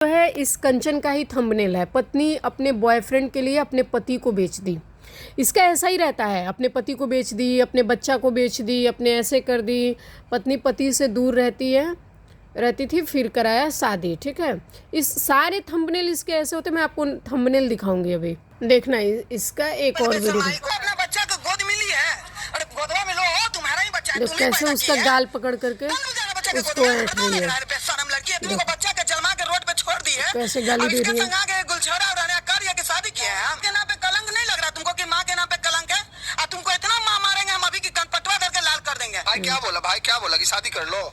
जो है इस कंचन का ही थंबनेल है। पत्नी अपने बॉयफ्रेंड के लिए अपने पति को बेच दी। इसका ऐसा ही रहता है, अपने पति को बेच दी, अपने बच्चा को बेच दी, अपने ऐसे कर दी। पत्नी पति से दूर रहती थी, फिर कराया शादी। ठीक है, इस सारे थंबनेल इसके ऐसे होते। मैं आपको थंबनेल दिखाऊंगी अभी, देखना इसका एक और वीडियो। अपना बच्चा को गोद मिली है, अरे गोदवा में लो, तुम्हारा ही बच्चा है, देखो कैसे उसका गाल पकड़ करके उसको ऐठ रही है, बेशरम लड़की है, तुमको बच्चा के जन्मा के रोड पे छोड़ दी है, कैसे गाली दे रही है। के गुलछोड़ा और कार्य की शादी किया है। आपके नाम पे कलंक नहीं लग रहा तुमको कि माँ के नाम पे कलंक है? और तुमको इतना माँ मारेंगे हम अभी की पटवा करके लाल कर देंगे। भाई क्या बोला कि शादी कर लो?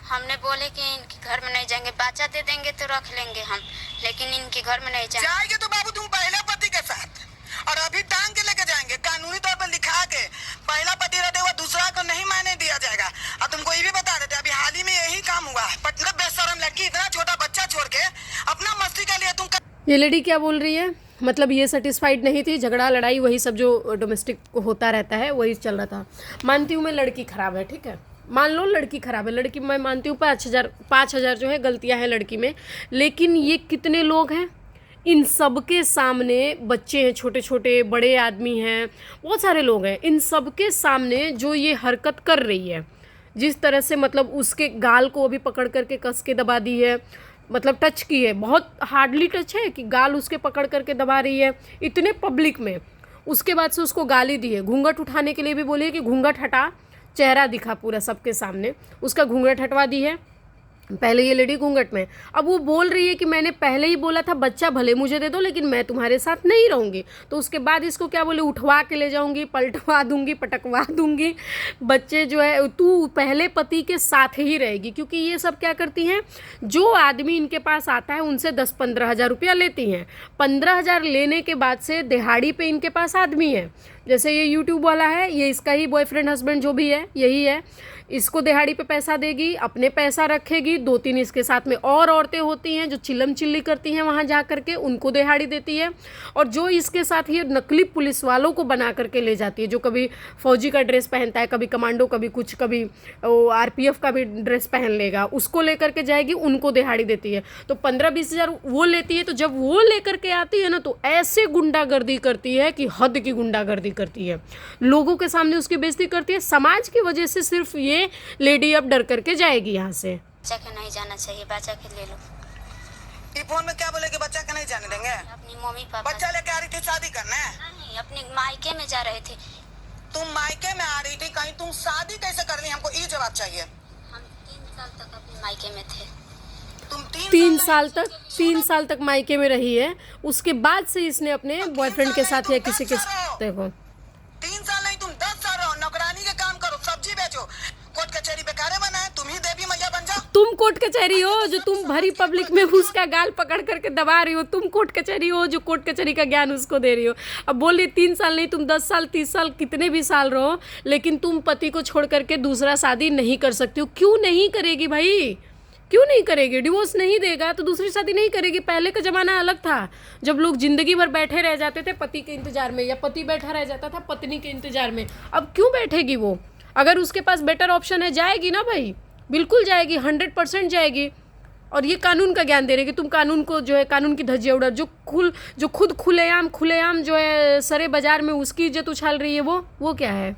हमने बोले कि इनके घर में नहीं जाएंगे, बच्चा दे देंगे तो रख लेंगे हम, लेकिन इनके घर में नहीं जाएंगे। तो बाबू तुम पहले पति के साथ और अभी टांग के लेके जाएंगे, कानूनी तौर पर लिखा के पहला पति रहते हुए दूसरा को नहीं माने दिया जाएगा। और तुमको ये भी बता देते, अभी हाल ही में यही काम हुआ। पटना बेशरम लड़की इतना छोटा बच्चा छोड़ के अपना मस्ती के लिए तुम ये लेडी क्या बोल रही है, मतलब ये सेटिस्फाइड नहीं थी, झगड़ा लड़ाई वही सब जो डोमेस्टिक होता रहता है वही चल रहा था। मानती हूँ मैं लड़की ख़राब है, ठीक है, मान लो लड़की ख़राब है, लड़की मैं मानती हूँ 5,000 जो है गलतियाँ हैं लड़की में, लेकिन ये कितने लोग हैं, इन सब के सामने बच्चे हैं, छोटे छोटे, बड़े आदमी हैं, बहुत सारे लोग हैं, इन सब के सामने जो ये हरकत कर रही है, जिस तरह से मतलब उसके गाल को अभी पकड़ करके कस के दबा दी है, मतलब टच की है, बहुत हार्डली टच है कि गाल उसके पकड़ करके दबा रही है इतने पब्लिक में। उसके बाद से उसको गाली दी है, घूंघट उठाने के लिए भी बोली है कि घूंघट हटा, चेहरा दिखा पूरा सबके सामने, उसका घूंघट हटवा दी है। पहले ये लेडी घूंघट में, अब वो बोल रही है कि मैंने पहले ही बोला था बच्चा भले मुझे दे दो लेकिन मैं तुम्हारे साथ नहीं रहूँगी। तो उसके बाद इसको क्या बोले, उठवा के ले जाऊँगी, पलटवा दूँगी, पटकवा दूँगी, बच्चे जो है तू पहले पति के साथ ही रहेगी। क्योंकि ये सब क्या करती हैं, जो आदमी इनके पास आता है उनसे 10-15 हज़ार रुपया लेती हैं। 15 हज़ार लेने के बाद से दिहाड़ी पे इनके पास आदमी है, जैसे ये यूट्यूब वाला है, ये इसका ही बॉयफ्रेंड हस्बैंड जो भी है यही है, इसको दिहाड़ी पे पैसा देगी, अपने पैसा रखेगी, 2-3 इसके साथ में और औरतें होती हैं जो चिल्लम चिल्ली करती हैं वहाँ जा करके, उनको दिहाड़ी देती है। और जो इसके साथ ये नकली पुलिस वालों को बना करके ले जाती है, जो कभी फौजी का ड्रेस पहनता है, कभी कमांडो, कभी कुछ, कभी RPF का भी ड्रेस पहन लेगा, उसको लेकर के जाएगी, उनको दिहाड़ी देती है। तो 15-20 हज़ार वो लेती है। तो जब वो लेकर के आती है ना, तो ऐसे गुंडागर्दी करती है कि हद की गुंडागर्दी करती है, लोगों के सामने उसकी बेइज्जती करती है। समाज की वजह से सिर्फ ये लेडी अब डर करके जाएगी यहाँ से। बच्चा के नहीं जाना चाहिए, बच्चा के ले लो। ये फोन में क्या बोले कि बच्चा के नहीं जाने देंगे? अपनी मम्मी पापा बच्चा लेके आ रही थी शादी करने? नहीं, अपने मायके में जा रहे थे। तुम मायके में आ रही थी, कहीं तुम शादी कैसे कर ली? हमको ये जवाब चाहिए। हम 3 साल तक अपने मायके में थे। तुम 3 साल तक मायके में रही है, उसके बाद से इसने अपने बॉयफ्रेंड के साथ या किसी के साथ, देखो 3 साल नहीं, तुम 10 साल रहो, नौकरानी के काम करो, सब्जी बेचो, कोर्ट कचहरी बेकारे बनाए, तुम ही देवी मैया बन जाओ। तुम कोर्ट कचहरी हो जो तुम भरी पब्लिक में उसका गाल पकड़ करके दबा रही हो, तुम कोर्ट कचहरी हो जो कोर्ट कचहरी का ज्ञान उसको दे रही हो। अब बोल रही 3 साल नहीं, तुम 10 साल, 30 साल, कितने भी साल रहो, लेकिन तुम पति को छोड़ करके दूसरा शादी नहीं कर सकती हो। क्यों नहीं करेगी भाई, क्यों नहीं करेगी? डिवोर्स नहीं देगा तो दूसरी शादी नहीं करेगी। पहले का ज़माना अलग था, जब लोग ज़िंदगी भर बैठे रह जाते थे पति के इंतज़ार में, या पति बैठा रह जाता था पत्नी के इंतज़ार में। अब क्यों बैठेगी वो? अगर उसके पास बेटर ऑप्शन है, जाएगी ना भाई, बिल्कुल जाएगी, 100% जाएगी। और ये कानून का ज्ञान दे रहे कि तुम कानून को जो है, कानून की धज्जियां उड़ा, जो खुद खुलेआम जो है सरे बाजार में उसकी इज्जत उछाल रही है, वो क्या है?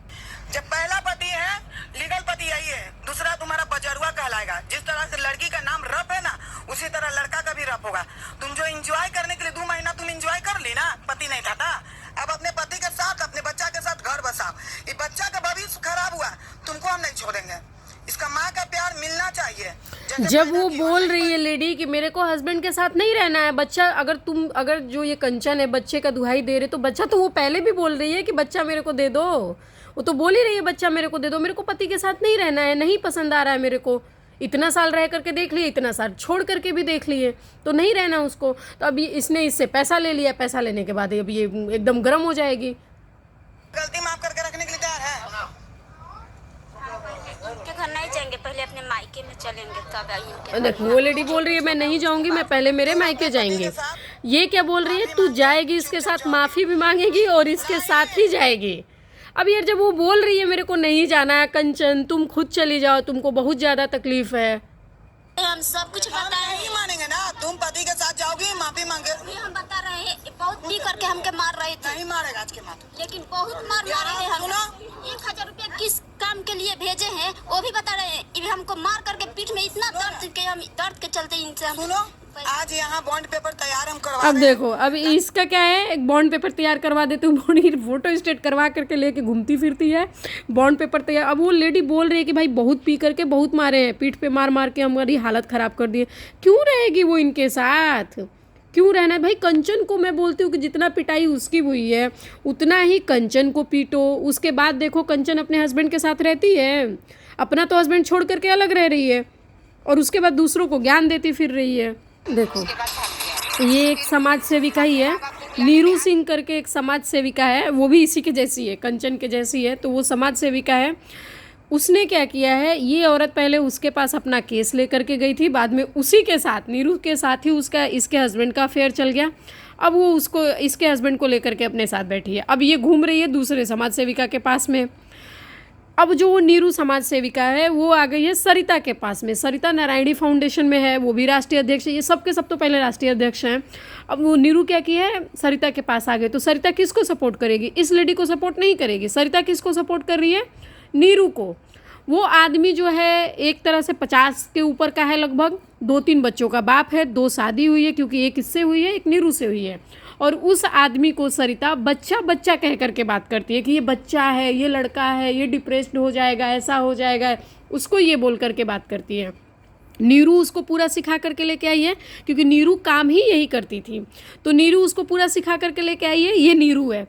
जब पहला पति है, लीगल पति यही है, दूसरा तुम्हारा बजरुआ कहलाएगा। जिस तरह से लड़की का नाम रप है ना, उसी तरह लड़का का भी रप होगा। तुम जो एंजॉय करने के लिए 2 महीना तुम एंजॉय कर ली ना, पति नहीं था। अब अपने पति के साथ, अपने बच्चा के साथ घर बसाओ। ये बच्चा का भविष्य खराब हुआ, तुमको हम नहीं छोड़ेंगे। इसका माँ का प्यार मिलना चाहिए। जब वो बोल रही है लेडी कि मेरे को हस्बैंड के साथ नहीं रहना है, बच्चा, अगर जो ये कंचन है बच्चे का दुहाई दे रहे, तो बच्चा तो वो पहले भी बोल रही है कि बच्चा मेरे को दे दो, वो तो बोल ही रही है बच्चा मेरे को दे दो, मेरे को पति के साथ नहीं रहना है, नहीं पसंद आ रहा है मेरे को। इतना साल रह करके देख लिए, इतना साल छोड़ करके भी देख लिए, तो नहीं रहना उसको। तो अभी इसने इससे पैसा ले लिया, पैसा लेने के बाद अब ये एकदम गर्म हो जाएगी। गलती माफ करके रखने के लिए तैयार है? उनके घर नहीं जाएंगे, पहले अपने मायके में चलेंगे तब आएंगे। देखो वो लेडी बोल रही है मैं नहीं जाऊंगी, मैं पहले मेरे मायके जाएंगे। ये क्या बोल रही है, तू जाएगी इसके साथ, माफ़ी भी मांगेगी और इसके साथ ही जाएगी। अब यार जब वो बोल रही है मेरे को नहीं जाना है, कंचन तुम खुद चली जाओ, तुमको बहुत ज़्यादा तकलीफ है, हम सब कुछ हम नहीं मानेंगे ना। तुम पति के साथ जाओगी माफी मांगे? अभी हम बता रहे हैं बहुत पी करके हमके मार रहे थे, नहीं मारेगा आज के माथ। लेकिन बहुत मार मारे हैं हम। सुनो। 1000 रुपया किस काम के लिए भेजे हैं वो भी बता रहे हैं। ये हमको मार करके पीठ में इतना दर्द के हम दर्द के चलते इनसे हम सुनो, आज यहाँ बॉन्ड पेपर तैयार हम करवा अब रहे हैं। देखो, अब इसका क्या है, एक बॉन्ड पेपर तैयार करवा देते हूँ, बॉन्ड की फोटो स्टेट करवा करके लेके घूमती फिरती है, बॉन्ड पेपर तैयार। अब वो लेडी बोल रही है कि भाई बहुत पी करके बहुत मारे हैं, पीठ पे मार मार के हमारी हालत ख़राब कर दी है। क्यों रहेगी वो इनके साथ, क्यों रहना है भाई? कंचन को मैं बोलती हूँ कि जितना पिटाई उसकी हुई है उतना ही कंचन को पीटो। उसके बाद देखो, कंचन अपने हस्बैंड के साथ रहती है, अपना तो हस्बैंड छोड़ करके अलग रह रही है, और उसके बाद दूसरों को ज्ञान देती फिर रही है। देखो, ये एक समाज सेविका ही है, नीरू सिंह करके एक समाज सेविका है, वो भी इसी के जैसी है, कंचन के जैसी है। तो वो समाज सेविका है, उसने क्या किया है, ये औरत पहले उसके पास अपना केस लेकर के गई थी, बाद में उसी के साथ, नीरू के साथ ही उसका इसके हस्बैंड का अफेयर चल गया। अब वो उसको इसके हस्बैंड को लेकर के अपने साथ बैठी है। अब ये घूम रही है दूसरे समाज सेविका के पास में। अब जो वो नीरू समाज सेविका है वो आ गई है सरिता के पास में। सरिता नारायणी फाउंडेशन में है, वो भी राष्ट्रीय अध्यक्ष है। ये सब के सब तो पहले राष्ट्रीय अध्यक्ष हैं। अब वो नीरू क्या की है, सरिता के पास आ गए। तो सरिता किसको सपोर्ट करेगी? इस लेडी को सपोर्ट नहीं करेगी। सरिता किसको सपोर्ट कर रही है? नीरू को। वो आदमी जो है एक तरह से 50 के ऊपर का है लगभग, 2-3 बच्चों का बाप है, 2 शादी हुई है, क्योंकि एक इससे हुई है, एक नीरू से हुई है। और उस आदमी को सरिता बच्चा बच्चा कह करके बात करती है कि ये बच्चा है, ये लड़का है, ये डिप्रेस्ड हो जाएगा, ऐसा हो जाएगा, उसको ये बोल करके बात करती है। नीरू उसको पूरा सिखा करके लेके आई है, क्योंकि नीरू काम ही यही करती थी। तो नीरू उसको पूरा सिखा करके लेके आई है। ये नीरू है,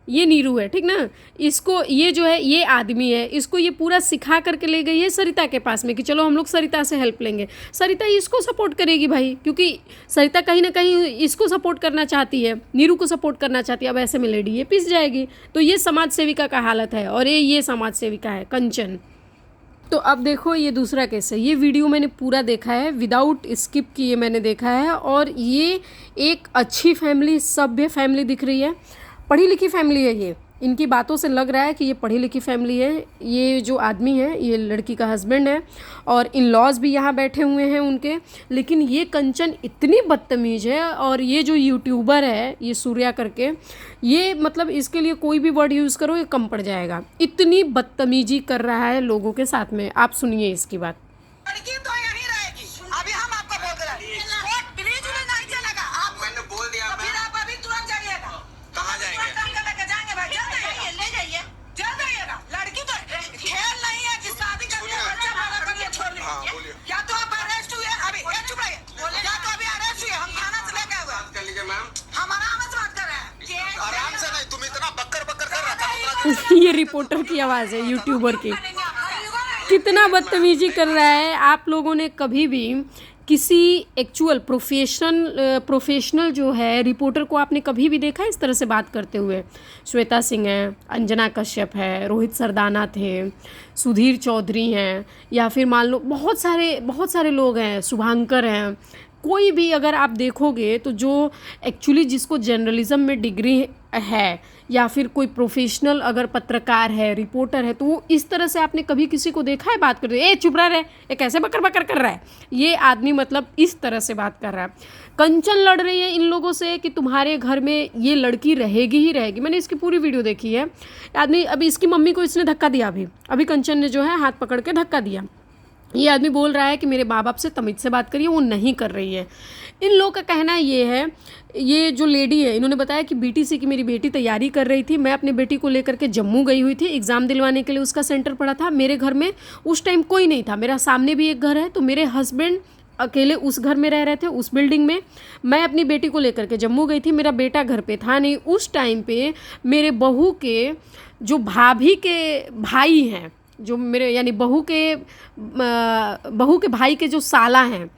ये नीरू है, ठीक ना। इसको ये जो है, ये आदमी है, इसको ये पूरा सिखा करके ले गई है सरिता के पास में कि चलो हम लोग सरिता से हेल्प लेंगे। सरिता इसको सपोर्ट करेगी भाई, क्योंकि सरिता कहीं ना कहीं इसको सपोर्ट करना चाहती है, नीरू को सपोर्ट करना चाहती है। अब ऐसे में लेडी ये पिस जाएगी। तो ये समाज सेविका का हालत है, और ये समाज सेविका है कंचन। तो अब देखो, ये दूसरा केस है। ये वीडियो मैंने पूरा देखा है, विदाउट स्किप किए मैंने देखा है, और ये एक अच्छी फैमिली, सभ्य फैमिली दिख रही है, पढ़ी लिखी फैमिली है। ये इनकी बातों से लग रहा है कि ये पढ़ी लिखी फैमिली है। ये जो आदमी है, ये लड़की का हस्बैंड है, और इन लॉज भी यहाँ बैठे हुए हैं उनके। लेकिन ये कंचन इतनी बदतमीज़ है, और ये जो यूट्यूबर है, ये सूर्या करके, ये मतलब इसके लिए कोई भी वर्ड यूज़ करो ये कम पड़ जाएगा। इतनी बदतमीजी कर रहा है लोगों के साथ में। आप सुनिए इसकी बात। लड़की तो यहीं रहेगी। अभी हम आपको बोल रहे हैं, कोर्ट प्लीज उन्हें नहीं चलेगा। आप मैंने बोल दिया, तो फिर आप अभी तुरंत जाइएगा। कहाँ जाएंगे? तुरंत लेके जाएंगे भाई, जल्द जाइए, ले जाइए, जल्द जाइएगा। लड़की तो खेल नहीं है कि शादी करके बच्चा पैदा करके छोड़ दी। हाँ, बोलिए। या तो आप अरेस्ट हुए अभी, चुप रहिए, या तो अभी अरेस्ट हुए, हम थाना से लेके आए हुए हैं। बात कर लीजिए मैम। हम आराम से बात कर रहे हैं। आराम से नहीं, तुम इतना बक्कर बक्कर कर रहा था। ये रिपोर्टर की आवाज़ है, यूट्यूबर की। कितना बदतमीजी कर रहा है। आप लोगों ने कभी भी किसी एक्चुअल प्रोफेशनल जो है रिपोर्टर को आपने कभी भी देखा इस तरह से बात करते हुए? श्वेता सिंह है, अंजना कश्यप है, रोहित सरदाना थे, सुधीर चौधरी हैं, या फिर मान लो बहुत सारे लोग हैं, शुभांकर हैं। कोई भी अगर आप देखोगे तो जो एक्चुअली जिसको जर्नलिज्म में डिग्री है, या फिर कोई प्रोफेशनल अगर पत्रकार है, रिपोर्टर है, तो वो इस तरह से आपने कभी किसी को देखा है बात करते? ए चुप रहा है, ये कैसे बकर बकर कर रहा है? ये आदमी मतलब इस तरह से बात कर रहा है। कंचन लड़ रही है इन लोगों से कि तुम्हारे घर में ये लड़की रहेगी ही रहेगी। मैंने इसकी पूरी वीडियो देखी है। आदमी, अभी इसकी मम्मी को इसने धक्का दिया, अभी कंचन ने जो है हाथ पकड़ के धक्का दिया। ये आदमी बोल रहा है कि मेरे माँ बाप से तमीज़ से बात करिए, वो नहीं कर रही है। इन लोगों का कहना ये है, ये जो लेडी है, इन्होंने बताया कि बीटीसी की मेरी बेटी तैयारी कर रही थी, मैं अपनी बेटी को लेकर के जम्मू गई हुई थी, एग्ज़ाम दिलवाने के लिए उसका सेंटर पड़ा था। मेरे घर में उस टाइम कोई नहीं था, मेरा सामने भी एक घर है, तो मेरे हस्बैंड अकेले उस घर में रह रहे थे, उस बिल्डिंग में। मैं अपनी बेटी को लेकर के जम्मू गई थी, मेरा बेटा घर पे था नहीं। उस टाइम पे मेरे बहू के जो भाभी के भाई हैं, जो मेरे यानी बहू के भाई के जो साला हैं,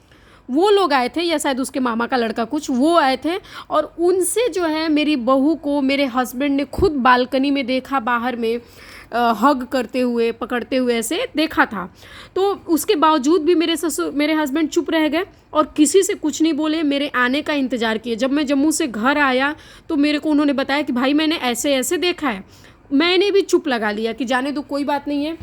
वो लोग आए थे, या शायद उसके मामा का लड़का कुछ, वो आए थे। और उनसे जो है मेरी बहू को मेरे हस्बैंड ने खुद बालकनी में देखा, बाहर में हग करते हुए, पकड़ते हुए ऐसे देखा था। तो उसके बावजूद भी मेरे हस्बैंड चुप रह गए और किसी से कुछ नहीं बोले, मेरे आने का इंतज़ार किए। जब मैं जम्मू से घर आया तो मेरे को उन्होंने बताया कि भाई मैंने ऐसे ऐसे देखा है। मैंने भी चुप लगा लिया कि जाने दो, कोई बात नहीं है,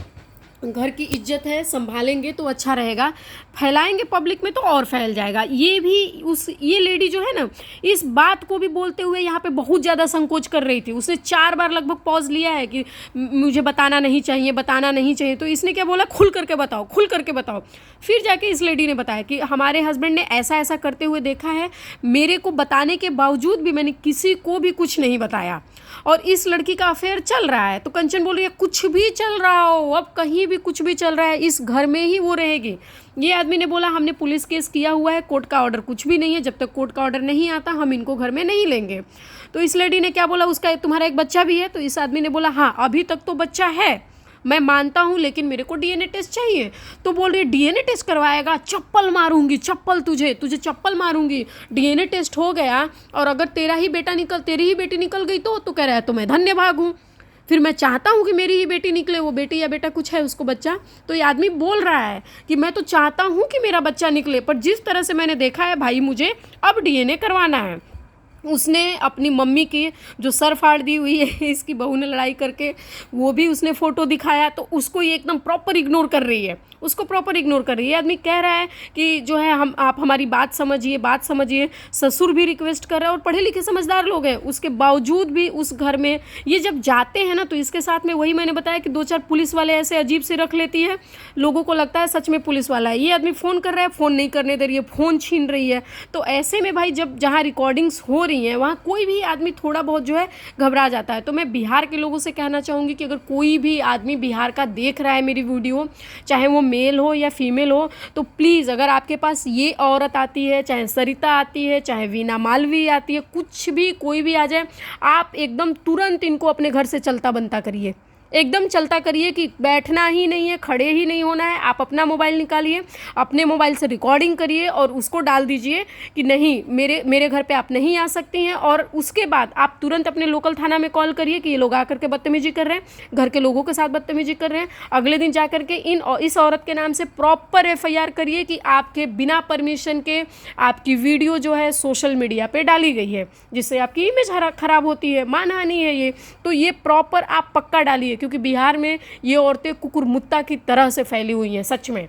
घर की इज्जत है, संभालेंगे तो अच्छा रहेगा, फैलाएंगे पब्लिक में तो और फैल जाएगा। ये भी ये लेडी जो है ना, इस बात को भी बोलते हुए यहाँ पे बहुत ज़्यादा संकोच कर रही थी। उसने 4 बार लगभग पॉज लिया है कि मुझे बताना नहीं चाहिए, बताना नहीं चाहिए। तो इसने क्या बोला, खुल करके बताओ, खुल करके बताओ। फिर जाके इस लेडी ने बताया कि हमारे हस्बैंड ने ऐसा ऐसा करते हुए देखा है, मेरे को बताने के बावजूद भी मैंने किसी को भी कुछ नहीं बताया, और इस लड़की का अफेयर चल रहा है। तो कंचन बोल रही है कुछ भी चल रहा हो, अब कहीं भी कुछ भी चल रहा है, इस घर में ही वो रहेगी। ये आदमी ने बोला हमने पुलिस केस किया हुआ है, कोर्ट का ऑर्डर कुछ भी नहीं है, जब तक कोर्ट का ऑर्डर नहीं आता हम इनको घर में नहीं लेंगे। तो इस लेडी ने क्या बोला, उसका तुम्हारा एक बच्चा भी है? तो इस आदमी ने बोला हाँ अभी तक तो बच्चा है, मैं मानता हूँ, लेकिन मेरे को डीएनए टेस्ट चाहिए। तो बोल रही डीएनए टेस्ट करवाएगा, चप्पल मारूंगी, चप्पल तुझे चप्पल मारूंगी। डीएनए टेस्ट हो गया और अगर तेरी ही बेटी निकल गई तो कह रहा है तो मैं धन्य भाग हूँ। फिर मैं चाहता हूँ कि मेरी ही बेटी निकले, वो बेटी या बेटा कुछ है उसको बच्चा। तो ये आदमी बोल रहा है कि मैं तो चाहता हूँ कि मेरा बच्चा निकले, पर जिस तरह से मैंने देखा है भाई मुझे अब डीएनए करवाना है। उसने अपनी मम्मी की जो सर फाड़ दी हुई है इसकी बहू ने लड़ाई करके, वो भी उसने फ़ोटो दिखाया, तो उसको ये एकदम प्रॉपर इग्नोर कर रही है, उसको प्रॉपर इग्नोर कर रही है। आदमी कह रहा है कि जो है आप हमारी बात समझिए। ससुर भी रिक्वेस्ट कर रहा है और पढ़े लिखे समझदार लोग हैं, उसके बावजूद भी उस घर में ये जब जाते हैं ना, तो इसके साथ में वही मैंने बताया कि 2-4 पुलिस वाले ऐसे अजीब से रख लेती है, लोगों को लगता है सच में पुलिस वाला है। ये आदमी फ़ोन कर रहा है, फ़ोन नहीं करने दे रही है, फ़ोन छीन रही है। तो ऐसे में भाई जब जहाँ रिकॉर्डिंग्स हो रही हैं वहाँ कोई भी आदमी थोड़ा बहुत जो है घबरा जाता है। तो मैं बिहार के लोगों से कहना चाहूँगी कि अगर कोई भी आदमी बिहार का देख रहा है मेरी वीडियो, चाहे वो मेल हो या फीमेल हो, तो प्लीज़ अगर आपके पास ये औरत आती है, चाहे सरिता आती है, चाहे वीना मालवी आती है, कुछ भी कोई भी आ जाए, आप एकदम तुरंत इनको अपने घर से चलता बनता करिए, एकदम चलता करिए कि बैठना ही नहीं है, खड़े ही नहीं होना है। आप अपना मोबाइल निकालिए, अपने मोबाइल से रिकॉर्डिंग करिए और उसको डाल दीजिए कि नहीं मेरे घर पे आप नहीं आ सकती हैं। और उसके बाद आप तुरंत अपने लोकल थाना में कॉल करिए कि ये लोग आकर के बदतमीजी कर रहे हैं, घर के लोगों के साथ बदतमीजी कर रहे हैं। अगले दिन जा कर के इस औरत के नाम से प्रॉपर FIR करिए कि आपके बिना परमिशन के आपकी वीडियो जो है सोशल मीडिया पर डाली गई है, जिससे आपकी इमेज खराब होती है, मानहानि है ये। तो ये प्रॉपर आप पक्का डालिए, क्योंकि बिहार में ये औरतें कुकुरमुत्ता की तरह से फैली हुई हैं। सच में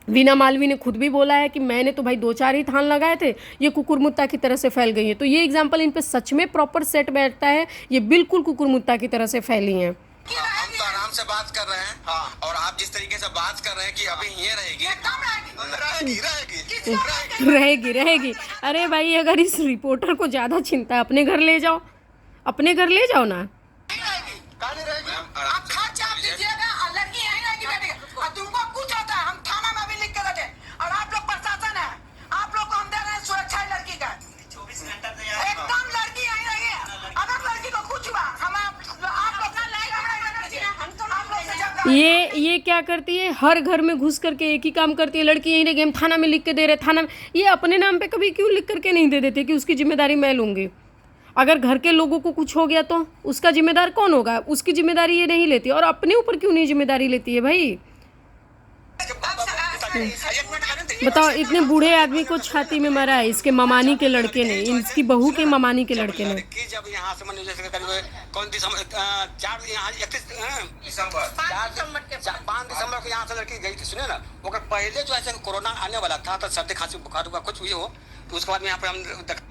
वीना मालवी ने खुद भी बोला है कि मैंने तो भाई 2-4 ही थान लगाए थे, ये कुकुरमुत्ता की तरह से फैल गई है। तो ये एग्जाम्पल इन पे सच में प्रॉपर सेट बैठता है, ये बिल्कुल कुकुरमुत्ता की तरह से फैली हैं। हम तो आराम से बात कर रहे हैं। हाँ। और आप जिस तरीके से बात कर रहे हैं कि अभी ये रहेगी। अरे भाई अगर इस रिपोर्टर को ज़्यादा चिंता है, अपने घर ले जाओ ना। आप खर्च आप दीजिएगा और लड़की यहीं रहेगी बैठेगी, और तुमको कुछ होता है हम थाना में भी लिख के रखे, और आप लोग प्रशासन है, आप लोग को हम दे रहे हैं सुरक्षा लड़की का 24 घंटा एकदम लड़की यहीं रहेगी। अगर लड़की को कुछ हुआ हम आप लोग ये क्या करती है, हर घर में घुस करके एक ही काम करती है, लड़की यहीं रहेगी, हम थाना में लिख के दे रहे, थाना में। ये अपने नाम पे कभी क्यों लिख करके नहीं दे देते कि उसकी जिम्मेदारी मैं लूँगी? अगर घर के लोगों को कुछ हो गया तो उसका जिम्मेदार कौन होगा? उसकी जिम्मेदारी ये नहीं लेती, और अपने ऊपर क्यों नहीं जिम्मेदारी लेती है भाई? बताओ, इतने बूढ़े आदमी को छाती में मारा है इसके ममानी के लड़के ने, इसकी बहू के ममानी के लड़के ने। जब यहाँ से मैंने जैसे कौन दिसंबर 5 दिसंबर को यहाँ से लड़की गई थी, सुनिए ना। अगर पहले जो ऐसे कोरोना आने वाला था तो सर्दी खांसी बुखार हुआ कुछ हुई हो, तो उसके बाद में यहाँ पे हम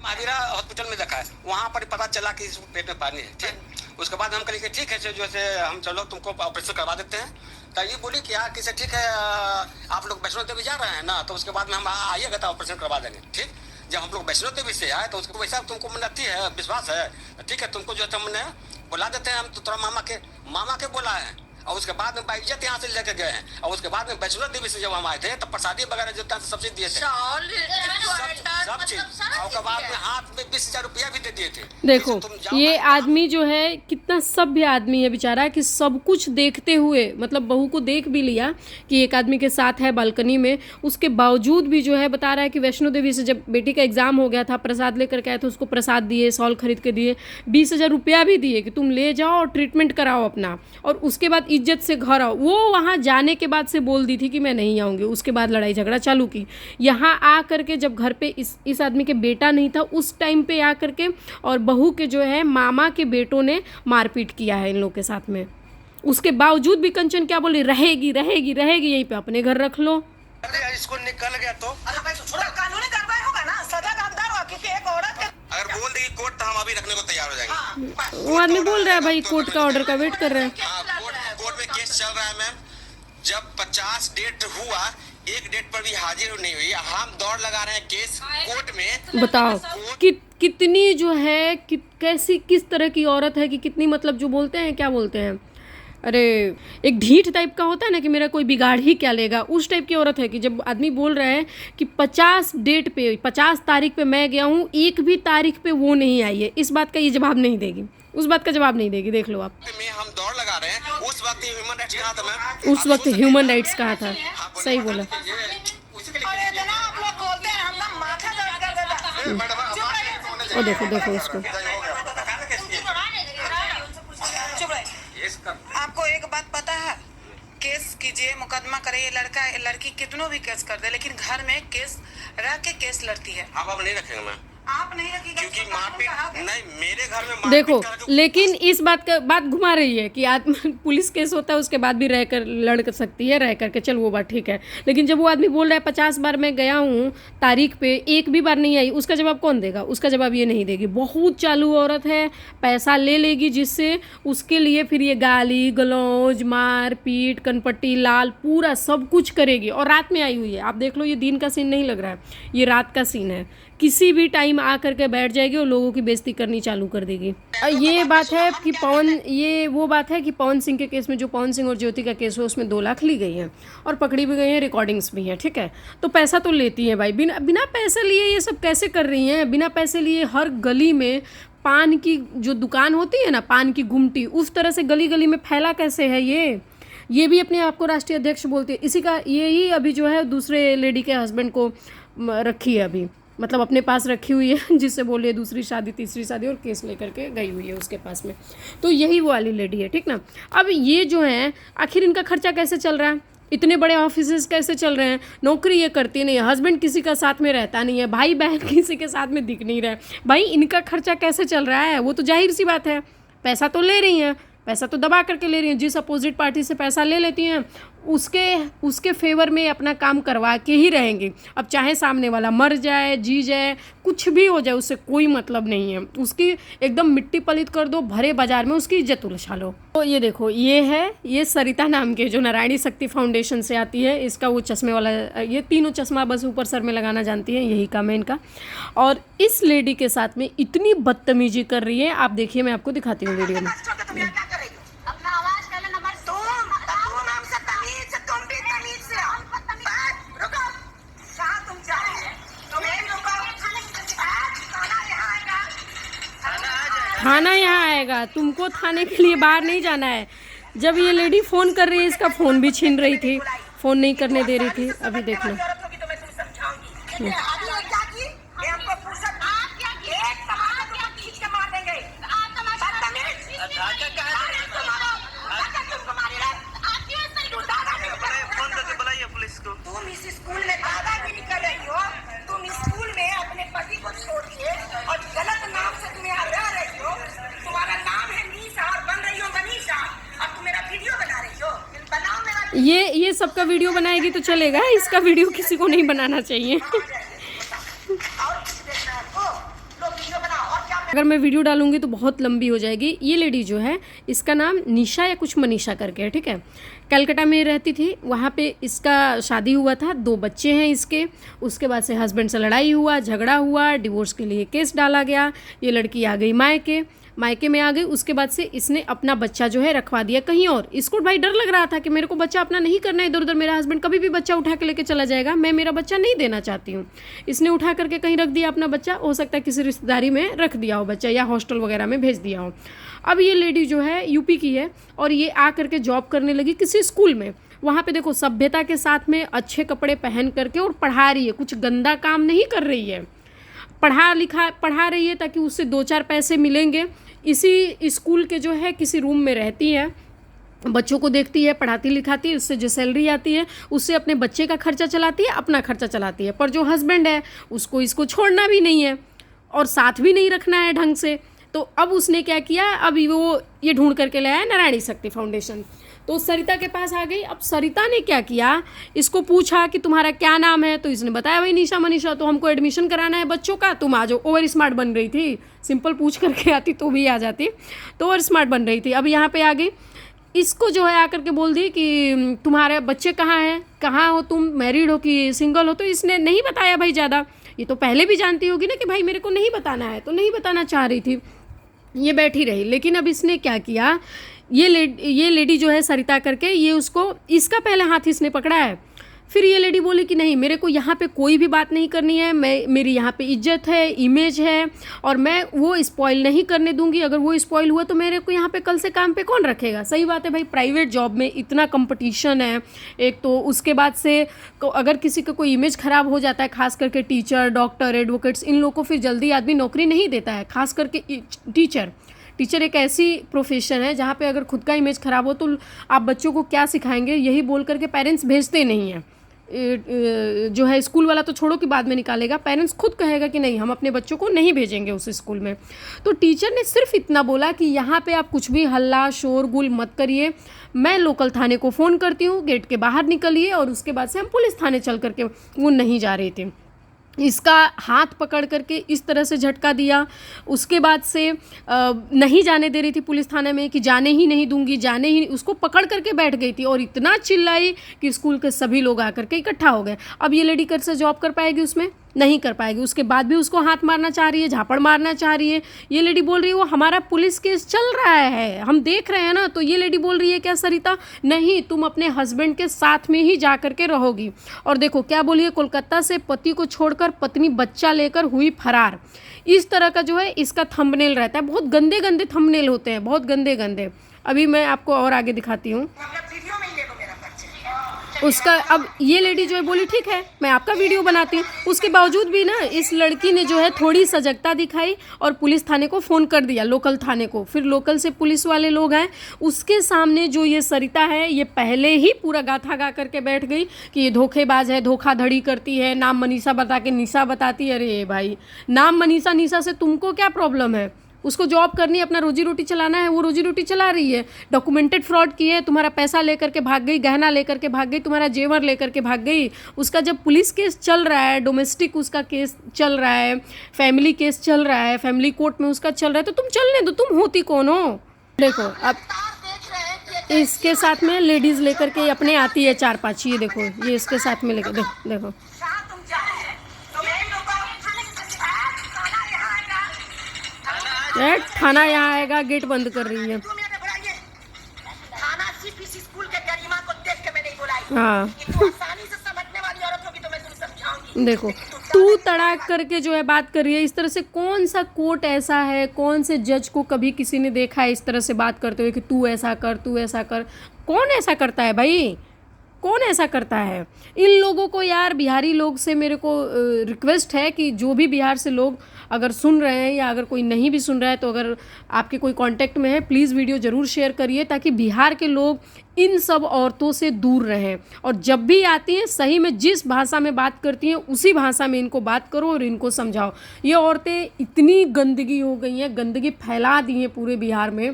महावीरा हॉस्पिटल में देखा है, वहाँ पर पता चला कि इस पेट में पानी है। ठीक, उसके बाद हम कहेंगे ठीक है जो है हम चलो तुमको ऑपरेशन करवा देते हैं। तो ये बोली कि यार किसे ठीक है आप लोग वैष्णो देवी जा रहे हैं ना, तो उसके बाद में हम आइएगा तो ऑपरेशन करवा देंगे। ठीक, जब हम लोग वैष्णो देवी से आए तो उसको वैसा तुमको मनती है, विश्वास है, ठीक है तुमको जो है हमने बुला देते हैं, हम तो थोड़ा मामा के बोला है। और उसके बाद में बाइज्जत यहाँ से लेके गए हैं, और उसके बाद में वैष्णो देवी से जब हम आए थे तो प्रसादी वगैरह जो सबसे दिए थे, सब चीज, और उसके बाद में हाथ में 20,000 रुपया भी दे दिए थे। देखो ये आदमी जो है कितना सभ्य आदमी है बेचारा, कि सब कुछ देखते हुए, मतलब बहू को देख भी लिया कि एक आदमी के साथ है बालकनी में, उसके बावजूद भी जो है बता रहा है कि वैष्णो देवी से जब बेटी का एग्जाम हो गया था, प्रसाद लेकर के आए थे, उसको प्रसाद दिए, सॉल खरीद के दिए, 20,000 रुपया भी दिए कि तुम ले जाओ और ट्रीटमेंट कराओ अपना, और उसके बाद इज्जत से घर आओ। वो वहाँ जाने के बाद से बोल दी थी कि मैं नहीं आऊँगी, उसके बाद लड़ाई झगड़ा चालू की। यहाँ आ करके जब घर पे इस आदमी के बेटा नहीं था, उस टाइम पे आ करके और बहू के जो है मामा के बेटों ने मारपीट किया है इन लोग के साथ में। उसके बावजूद भी कंचन क्या बोल रही, रहेगी रहेगी रहेगी, यहीं पे अपने घर रख लो। अरे इसको निकल गया तो अरे भाई छोड़ा, कानूनी कार्रवाई होगा ना, सजा का हकदार होगा, क्योंकि एक औरत के अगर बोल देगी कोर्ट तो हम अभी रखने को तैयार हो जाएंगे। वो आदमी बोल रहा है भाई कोर्ट का ऑर्डर का वेट कर रहे हैं। कोर्ट में केस चल रहा है मैम। जब 50 डेट हुआ, एक डेट पर भी हाजिर नहीं हुई, हम दौड़ लगा रहे हैं केस कोर्ट में। बताओ कितनी जो है कैसी किस तरह की औरत है कि कितनी, मतलब जो बोलते हैं क्या बोलते हैं, अरे एक ढीठ टाइप का होता है ना कि मेरा कोई बिगाड़ ही क्या लेगा, उस टाइप की औरत है कि जब आदमी बोल रहा है कि 50 डेट पे 50 तारीख पे मैं गया हूँ, एक भी तारीख पे वो नहीं आई है, इस बात का ये जवाब नहीं देगी, उस बात का जवाब नहीं देगी। देख लो आप, में हम दौड़ लगा रहे हैं। उस वक्त ह्यूमन राइट्स कहा था मैम, उस वक्त ह्यूमन राइट्स कहा था, सही बोला। अरे इतना आप लोग बोलते हैं, हम ना माथा दर्द कर देता। और देखो देखो उसको, चुप रहे। आपको एक बात पता है, केस कीजिए, मुकदमा करे, ये लड़का लड़की कितनों भी केस कर दे, लेकिन घर में केस रह के केस लड़ती है। आप अब नहीं रखेंगे मैम, आप नहीं रखिएगा क्योंकि मारपीट नहीं, मेरे घर में मारपीट देखो करके- लेकिन इस बात घुमा रही है कि पुलिस केस होता है उसके बाद भी रह कर लड़ कर सकती है, रह करके चल वो बात ठीक है, लेकिन जब वो आदमी बोल रहा है 50 बार मैं गया हूँ तारीख पे, एक भी बार नहीं आई, उसका जवाब कौन देगा? उसका जवाब ये नहीं देगी। बहुत चालू औरत है, पैसा ले लेगी जिससे उसके लिए फिर ये गाली गलौज मार पीट कनपट्टी लाल पूरा सब कुछ करेगी, और रात में आई हुई है। आप देख लो, ये दिन का सीन नहीं लग रहा है, ये रात का सीन है। किसी भी टाइम आ करके बैठ जाएगी और लोगों की बेइज्जती करनी चालू कर देगी। ये बात है कि ये वो बात है कि पवन सिंह के केस में, जो पवन सिंह और ज्योति का केस है, उसमें 2 लाख ली गई हैं और पकड़ी भी गई हैं, रिकॉर्डिंग्स भी हैं, ठीक है। तो पैसा तो लेती हैं भाई, बिना पैसे लिए ये सब कैसे कर रही हैं? बिना पैसे लिए हर गली में पान की जो दुकान होती है ना, पान की गुमटी, उस तरह से गली गली में फैला कैसे है ये भी अपने आप को राष्ट्रीय अध्यक्ष बोलती है। इसी का यही अभी जो है दूसरे लेडी के हस्बैंड को रखी है, अभी मतलब अपने पास रखी हुई है, जिससे बोलिए दूसरी शादी तीसरी शादी, और केस लेकर के गई हुई है उसके पास में। तो यही वो वाली लेडी है, ठीक ना। अब ये जो है आखिर इनका खर्चा कैसे चल रहा है? इतने बड़े ऑफिसेस कैसे चल रहे हैं? नौकरी ये करती नहीं है, हस्बैंड किसी का साथ में रहता नहीं है, भाई बहन किसी के साथ में दिख नहीं रहा है, भाई इनका खर्चा कैसे चल रहा है? वो तो जाहिर सी बात है, पैसा तो ले रही हैं, पैसा तो दबा करके ले रही हैं। जिस अपोजिट पार्टी से पैसा ले लेती हैं उसके फेवर में अपना काम करवा के ही रहेंगे। अब चाहे सामने वाला मर जाए जी जाए कुछ भी हो जाए, उससे कोई मतलब नहीं है। उसकी एकदम मिट्टी पलित कर दो, भरे बाजार में उसकी इज्जत उछालो लो। तो ये देखो, ये सरिता नाम के जो नारायणी शक्ति फाउंडेशन से आती है, इसका वो चश्मे वाला, ये तीनों चश्मा बस ऊपर सर में लगाना जानती है, यही काम है इनका। और इस लेडी के साथ में इतनी बदतमीजी कर रही है, आप देखिए, मैं आपको दिखाती हूँ वीडियो में। अपना आवाज पहले नंबर थाना यहाँ आएगा, तुमको थाने के लिए बाहर नहीं जाना है। जब ये लेडी फ़ोन कर रही है, इसका फ़ोन भी छीन रही थी, फ़ोन नहीं करने दे रही थी। अभी देख लो, तुम इस स्कूल में दादागिरी कर रही हो, तुम स्कूल में अपने पति को छोड़ दिए और गलत नाम से तुम यहाँ रह रही हो। तुम्हारा नाम है नीसा और बन रही हो मनीषा, और तुम मेरा वीडियो बना रही हो। बनाओ मेरा ये सबका वीडियो बनाएगी तो चलेगा, इसका वीडियो किसी को नहीं बनाना चाहिए। अगर मैं वीडियो डालूंगी तो बहुत लंबी हो जाएगी। ये लेडी जो है, इसका नाम निशा या कुछ मनीषा करके है, ठीक है। कलकत्ता में रहती थी, वहाँ पे इसका शादी हुआ था, 2 बच्चे हैं इसके। उसके बाद से हस्बैंड से लड़ाई हुआ, झगड़ा हुआ, डिवोर्स के लिए केस डाला गया। ये लड़की आ गई मायके में आ गई। उसके बाद से इसने अपना बच्चा जो है रखवा दिया कहीं और। इसको भाई डर लग रहा था कि मेरे को बच्चा अपना नहीं करना है इधर उधर, मेरा हस्बैंड कभी भी बच्चा उठा के लेके चला जाएगा, मैं मेरा बच्चा नहीं देना चाहती हूँ। इसने उठा करके कहीं रख दिया अपना बच्चा, हो सकता है किसी रिश्तेदारी में रख दिया हो बच्चा, या हॉस्टल वगैरह में भेज दिया हो। अब ये लेडी जो है यूपी की है, और ये आ करके जॉब करने लगी किसी स्कूल में। वहाँ पे देखो, सभ्यता के साथ में अच्छे कपड़े पहन करके और पढ़ा रही है, कुछ गंदा काम नहीं कर रही है, पढ़ा रही है ताकि उससे 2-4 पैसे मिलेंगे। इसी स्कूल के जो है किसी रूम में रहती है, बच्चों को देखती है, पढ़ाती लिखाती है, उससे जो सैलरी आती है उससे अपने बच्चे का खर्चा चलाती है, अपना खर्चा चलाती है। पर जो हस्बैंड है उसको इसको छोड़ना भी नहीं है और साथ भी नहीं रखना है ढंग से। तो अब उसने क्या किया, अब वो ये ढूंढ करके लाया नारायणी शक्ति फाउंडेशन। तो सरिता के पास आ गई। अब सरिता ने क्या किया, इसको पूछा कि तुम्हारा क्या नाम है, तो इसने बताया भाई निशा मनीषा, तो हमको एडमिशन कराना है बच्चों का, तुम आ जाओ। ओवर स्मार्ट बन रही थी, सिंपल पूछ करके आती तो भी आ जाती, तो ओवर स्मार्ट बन रही थी। अब यहाँ पे आ गई, इसको जो है आकर के बोल दी कि तुम्हारे बच्चे कहाँ हैं, कहाँ हो तुम, मैरिड हो कि सिंगल हो। तो इसने नहीं बताया भाई ज़्यादा, ये तो पहले भी जानती होगी ना कि भाई मेरे को नहीं बताना है, तो नहीं बताना चाह रही थी, ये बैठी रही। लेकिन अब इसने क्या किया, ये लेडी जो है सरिता करके, ये उसको, इसका पहले हाथ इसने पकड़ा है। फिर ये लेडी बोली कि नहीं, मेरे को यहाँ पे कोई भी बात नहीं करनी है, मेरी यहाँ पे इज्जत है, इमेज है, और मैं वो स्पॉइल नहीं करने दूंगी। अगर वो स्पॉइल हुआ तो मेरे को यहाँ पे कल से काम पे कौन रखेगा। सही बात है भाई, प्राइवेट जॉब में इतना कंपटीशन है एक, तो उसके बाद से अगर किसी का कोई इमेज ख़राब हो जाता है, खास करके टीचर, डॉक्टर, एडवोकेट्स, इन लोगों को फिर जल्दी आदमी नौकरी नहीं देता है। खास करके टीचर एक ऐसी प्रोफेशन है जहाँ पे अगर खुद का इमेज ख़राब हो तो आप बच्चों को क्या सिखाएंगे, यही बोल करके पेरेंट्स भेजते नहीं हैं। जो है स्कूल वाला तो छोड़ो कि बाद में निकालेगा, पेरेंट्स खुद कहेगा कि नहीं हम अपने बच्चों को नहीं भेजेंगे उस स्कूल में। तो टीचर ने सिर्फ इतना बोला कि यहाँ पे आप कुछ भी हल्ला शोरगुल मत करिए, मैं लोकल थाने को फ़ोन करती हूँ, गेट के बाहर निकलिए। और उसके बाद से हम पुलिस थाने चल करके, वो नहीं जा रही थी, इसका हाथ पकड़ करके इस तरह से झटका दिया। उसके बाद से नहीं जाने दे रही थी पुलिस थाने में कि जाने ही नहीं दूंगी, जाने ही, उसको पकड़ करके बैठ गई थी और इतना चिल्लाई कि स्कूल के सभी लोग आकर के इकट्ठा हो गए। अब ये लेडी कैसे जॉब कर पाएगी, उसमें नहीं कर पाएगी। उसके बाद भी उसको हाथ मारना चाह रही है, झापड़ मारना चाह रही है। ये लेडी बोल रही है वो हमारा पुलिस केस चल रहा है, हम देख रहे हैं ना। तो ये लेडी बोल रही है क्या सरिता, नहीं तुम अपने हस्बैंड के साथ में ही जा करके रहोगी। और देखो क्या बोली है, कोलकाता से पति को छोड़कर पत्नी बच्चा लेकर हुई फरार। इस तरह का जो है इसका थंबनेल रहता है, बहुत गंदे गंदे थंबनेल होते हैं, बहुत गंदे गंदे। अभी मैं आपको और आगे दिखाती हूँ उसका। अब ये लेडी जो है बोली ठीक है मैं आपका वीडियो बनाती हूँ। उसके बावजूद भी ना इस लड़की ने जो है थोड़ी सजगता दिखाई और पुलिस थाने को फ़ोन कर दिया, लोकल थाने को। फिर लोकल से पुलिस वाले लोग आए, उसके सामने जो ये सरिता है ये पहले ही पूरा गाथा गा करके बैठ गई कि ये धोखेबाज है, धोखाधड़ी करती है, नाम मनीषा बता के निशा बताती है। अरे भाई नाम मनीषा, निशा से तुमको क्या प्रॉब्लम है, उसको जॉब करनी है, अपना रोजी रोटी चलाना है, वो रोजी रोटी चला रही है। डॉक्यूमेंटेड फ्रॉड किए, तुम्हारा पैसा लेकर के भाग गई, गहना लेकर के भाग गई, तुम्हारा जेवर लेकर के भाग गई। उसका जब पुलिस केस चल रहा है, डोमेस्टिक उसका केस चल रहा है, फैमिली केस चल रहा है, फैमिली कोर्ट में उसका चल रहा है, तो तुम चलने दो, तुम होती कौन हो। देखो अब इसके साथ में लेडीज़ लेकर के अपने आती है 4-5, ये देखो ये इसके साथ में लेकर देखो थाना यहाँ आएगा, गेट बंद कर रही है। हाँ देखो तू तड़ाक करके जो है बात कर रही है। इस तरह से कौन सा कोर्ट ऐसा है, कौन से जज को कभी किसी ने देखा है इस तरह से बात करते हुए कि तू ऐसा कर, तू ऐसा कर। कौन ऐसा करता है भाई, कौन ऐसा करता है। इन लोगों को यार, बिहारी लोग से मेरे को रिक्वेस्ट है कि जो भी बिहार से लोग अगर सुन रहे हैं या अगर कोई नहीं भी सुन रहा है, तो अगर आपके कोई कांटेक्ट में है प्लीज़ वीडियो ज़रूर शेयर करिए, ताकि बिहार के लोग इन सब औरतों से दूर रहें। और जब भी आती हैं सही में जिस भाषा में बात करती हैं उसी भाषा में इनको बात करो और इनको समझाओ। ये औरतें इतनी गंदगी हो गई हैं, गंदगी फैला दी हैं पूरे बिहार में।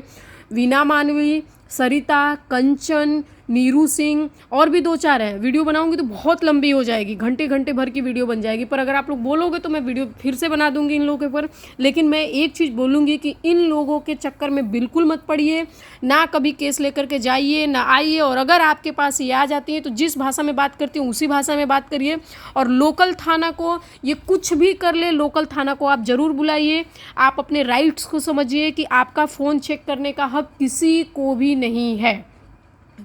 वीना मानवी, सरिता, कंचन, नीरू सिंह और भी 2-4 हैं। वीडियो बनाऊंगी तो बहुत लंबी हो जाएगी, घंटे घंटे भर की वीडियो बन जाएगी, पर अगर आप लोग बोलोगे तो मैं वीडियो फिर से बना दूंगी इन लोगों के ऊपर। लेकिन मैं एक चीज़ बोलूँगी कि इन लोगों के चक्कर में बिल्कुल मत पड़िए, ना कभी केस लेकर के जाइए, ना आइए। और अगर आपके पास ये आ जाती है तो जिस भाषा में बात करती हूँ उसी भाषा में बात करिए। और लोकल थाना को ये कुछ भी कर ले, लोकल थाना को आप ज़रूर बुलाइए। आप अपने राइट्स को समझिए कि आपका फ़ोन चेक करने का हक किसी को भी नहीं है,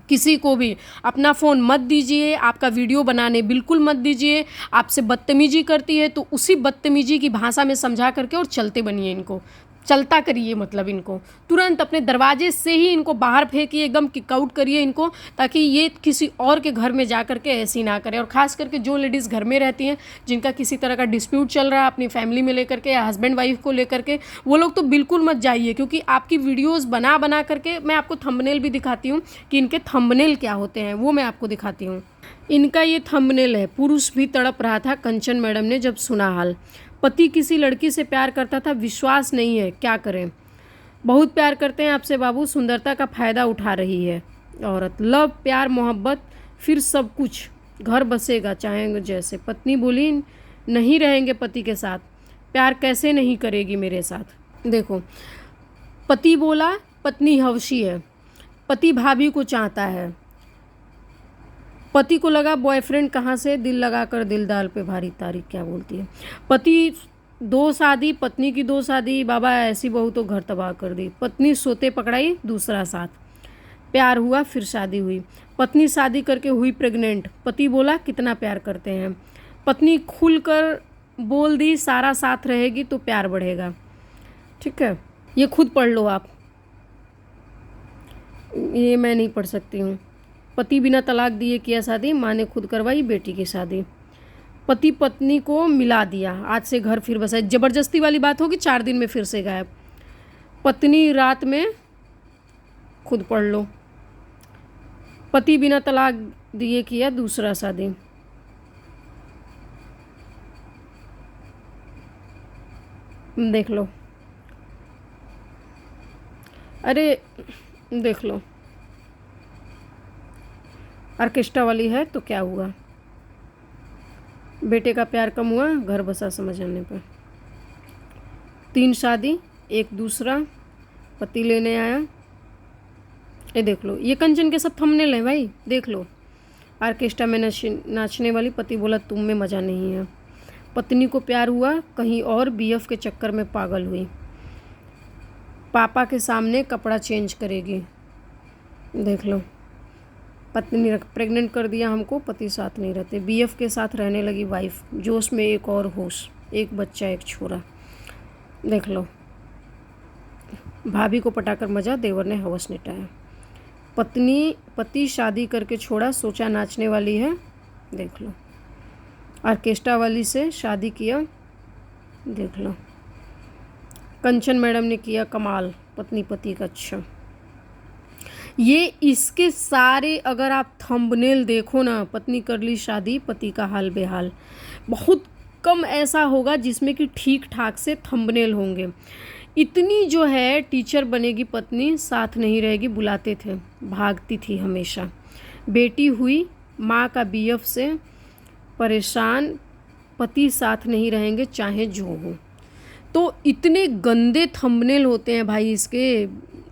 किसी को भी अपना फ़ोन मत दीजिए, आपका वीडियो बनाने बिल्कुल मत दीजिए। आपसे बदतमीजी करती है तो उसी बदतमीजी की भाषा में समझा करके और चलते बनिए, इनको चलता करिए, मतलब इनको तुरंत अपने दरवाजे से ही इनको बाहर फेंकिए, एकदम किक आउट करिए इनको, ताकि ये किसी और के घर में जा करके ऐसी ना करें। और ख़ास करके जो लेडीज़ घर में रहती हैं, जिनका किसी तरह का डिस्प्यूट चल रहा है अपनी फैमिली में लेकर के या हस्बैंड वाइफ को लेकर के, वो लोग तो बिल्कुल मत जाइए। क्योंकि आपकी वीडियोज़ बना बना करके, मैं आपको थंबनेल भी दिखाती हूँ कि इनके थंबनेल क्या होते हैं, वो मैं आपको दिखाती हूँ। इनका ये थंबनेल है, पुरुष भी तड़प रहा था कंचन मैडम ने जब सुना हाल। पति किसी लड़की से प्यार करता था, विश्वास नहीं है, क्या करें। बहुत प्यार करते हैं आपसे बाबू, सुंदरता का फ़ायदा उठा रही है औरत। लव, प्यार, मोहब्बत, फिर सब कुछ, घर बसेगा चाहेंगे जैसे। पत्नी बोली नहीं रहेंगे पति के साथ, प्यार कैसे नहीं करेगी मेरे साथ। देखो, पति बोला पत्नी हवशी है, पति भाभी को चाहता है, पति को लगा बॉयफ्रेंड कहाँ से, दिल लगाकर दिलदार पे भारी तारीख, क्या बोलती है। पति 2 शादी, पत्नी की 2 शादी, बाबा ऐसी बहू तो घर तबाह कर दी। पत्नी सोते पकड़ाई दूसरा साथ, प्यार हुआ फिर शादी हुई। पत्नी शादी करके हुई प्रेग्नेंट, पति बोला कितना प्यार करते हैं, पत्नी खुलकर बोल दी सारा साथ रहेगी तो प्यार बढ़ेगा। ठीक है, ये खुद पढ़ लो आप, ये मैं नहीं पढ़ सकती हूँ। पति बिना तलाक दिए किया शादी, माँ ने खुद करवाई बेटी की शादी। पति पत्नी को मिला दिया, आज से घर फिर बसा। ज़बरदस्ती वाली बात होगी, 4 दिन में फिर से गायब। पत्नी रात में, खुद पढ़ लो। पति बिना तलाक दिए किया दूसरा शादी। देख लो, अरे देख लो, ऑर्केस्ट्रा वाली है तो क्या हुआ, बेटे का प्यार कम हुआ, घर बसा समझ आने पर। 3 शादी, एक दूसरा, पति लेने आया। ये देख लो, ये कंचन के सब थंबनेल हैं भाई, देख लो। ऑर्केस्ट्रा में नाचने वाली, पति बोला तुम में मज़ा नहीं है। पत्नी को प्यार हुआ कहीं और, बीएफ के चक्कर में पागल हुई। पापा के सामने कपड़ा चेंज करेगी, देख लो। पत्नी प्रेग्नेंट कर दिया हमको, पति साथ नहीं रहते, बीएफ के साथ रहने लगी वाइफ, जोश में एक और होश, एक बच्चा एक छोरा, देख लो। भाभी को पटाकर मजा, देवर ने हवस निटाया। पति शादी करके छोड़ा, सोचा नाचने वाली है, देख लो। ऑर्केस्ट्रा वाली से शादी किया, देख लो। कंचन मैडम ने किया कमाल, पत्नी पति का। अच्छा, ये इसके सारे अगर आप थंबनेल देखो ना, पत्नी कर ली शादी, पति का हाल बेहाल, बहुत कम ऐसा होगा जिसमें कि ठीक ठाक से थंबनेल होंगे। इतनी जो है टीचर बनेगी पत्नी, साथ नहीं रहेगी, बुलाते थे, भागती थी हमेशा। बेटी हुई माँ का बीएफ से परेशान, पति साथ नहीं रहेंगे चाहे जो हो। तो इतने गंदे थंबनेल होते हैं भाई इसके,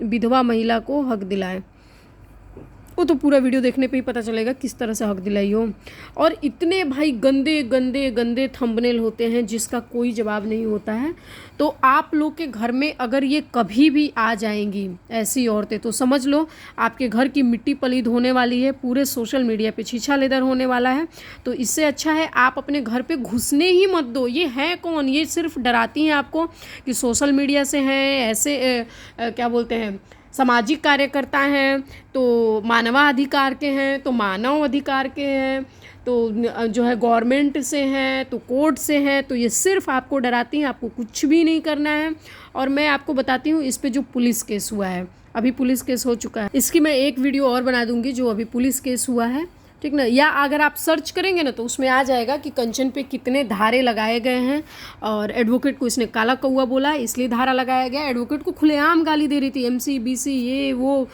विधवा महिला को हक दिलाए। वो तो पूरा वीडियो देखने पे ही पता चलेगा किस तरह से हक दिलाई हो। और इतने भाई गंदे गंदे गंदे थंबनेल होते हैं जिसका कोई जवाब नहीं होता है। तो आप लोग के घर में अगर ये कभी भी आ जाएंगी ऐसी औरतें, तो समझ लो आपके घर की मिट्टी पलीद होने वाली है, पूरे सोशल मीडिया पे छीछा लेदर होने वाला है। तो इससे अच्छा है आप अपने घर पे घुसने ही मत दो। ये है कौन, ये सिर्फ डराती हैं आपको कि सोशल मीडिया से हैं, ऐसे क्या बोलते हैं, सामाजिक कार्यकर्ता हैं, तो मानवाधिकार के हैं, तो मानव अधिकार के हैं, तो जो है गवर्नमेंट से हैं, तो कोर्ट से हैं। तो ये सिर्फ आपको डराती हैं, आपको कुछ भी नहीं करना है। और मैं आपको बताती हूँ इस पे जो पुलिस केस हुआ है, अभी पुलिस केस हो चुका है, इसकी मैं एक वीडियो और बना दूँगी जो अभी पुलिस केस हुआ है, ठीक ना। या अगर आप सर्च करेंगे ना तो उसमें आ जाएगा कि कंचन पे कितने धारे लगाए गए हैं। और एडवोकेट को इसने काला कौआ बोला, इसलिए धारा लगाया गया। एडवोकेट को खुलेआम गाली दे रही थी, एमसी बीसी ये वो,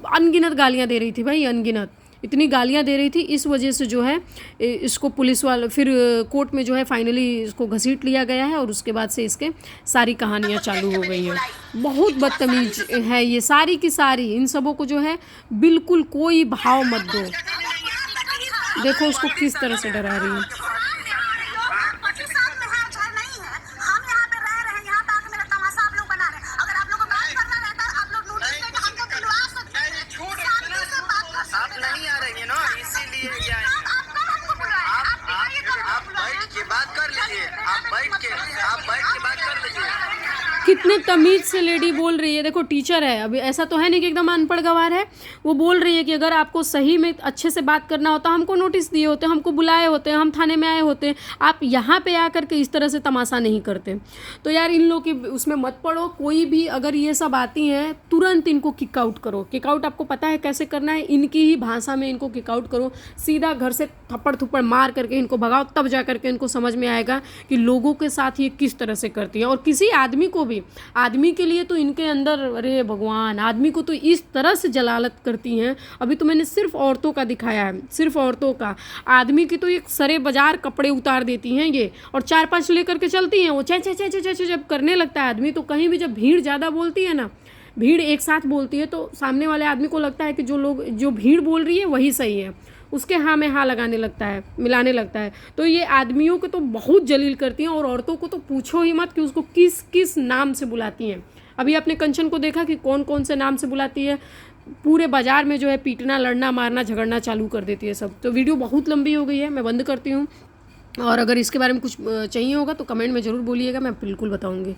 अनगिनत गालियां दे रही थी भाई, अनगिनत इतनी गालियां दे रही थी। इस वजह से जो है इसको पुलिस वाले फिर कोर्ट में जो है फाइनली इसको घसीट लिया गया है। और उसके बाद से इसके सारी कहानियां चालू हो गई हैं। बहुत बदतमीज है ये सारी की सारी। इन सबों को जो है बिल्कुल कोई भाव मत दो। देखो उसको किस तरह से डरा रही है। कितने तमीज़ से लेडी बोल रही है। देखो टीचर है, अभी ऐसा तो है नहीं कि एकदम अनपढ़ गवार है। वो बोल रही है कि अगर आपको सही में अच्छे से बात करना होता, हमको नोटिस दिए होते, हमको बुलाए होते, हम थाने में आए होते, आप यहाँ पे आकर के इस तरह से तमाशा नहीं करते। तो यार इन लोग की उसमें मत पड़ो। कोई भी अगर ये सब आती हैं तुरंत इनको किक आउट करो। किक आउट आपको पता है कैसे करना है, इनकी ही भाषा में इनको किक आउट करो। सीधा घर से थप्पड़ थप्पड़ मार करके इनको भगाओ, तब जा करके इनको समझ में आएगा कि लोगों के साथ ये किस तरह से करती है। और किसी आदमी को भी आदमी के लिए तो इनके अंदर, अरे भगवान, आदमी को तो इस तरह से जलालत करती हैं। अभी तो मैंने सिर्फ औरतों का दिखाया है, सिर्फ औरतों का। आदमी की तो एक सरे बाजार कपड़े उतार देती हैं ये, और 4-5 लेकर के चलती हैं। वो चे चे चे चे चे जब करने लगता है आदमी, तो कहीं भी जब भीड़ ज़्यादा बोलती है ना, भीड़ एक साथ बोलती है, तो सामने वाले आदमी को लगता है कि जो भीड़ बोल रही है वही सही है, उसके हाँ में हाँ लगाने लगता है, मिलाने लगता है। तो ये आदमियों को तो बहुत जलील करती हैं, और औरतों को तो पूछो ही मत कि उसको किस किस नाम से बुलाती हैं। अभी आपने कंचन को देखा कि कौन कौन से नाम से बुलाती है। पूरे बाजार में जो है पीटना, लड़ना, मारना, झगड़ना चालू कर देती है सब। तो वीडियो बहुत लंबी हो गई है, मैं बंद करती हूँ। और अगर इसके बारे में कुछ चाहिए होगा तो कमेंट में ज़रूर बोलिएगा, मैं बिल्कुल बताऊँगी।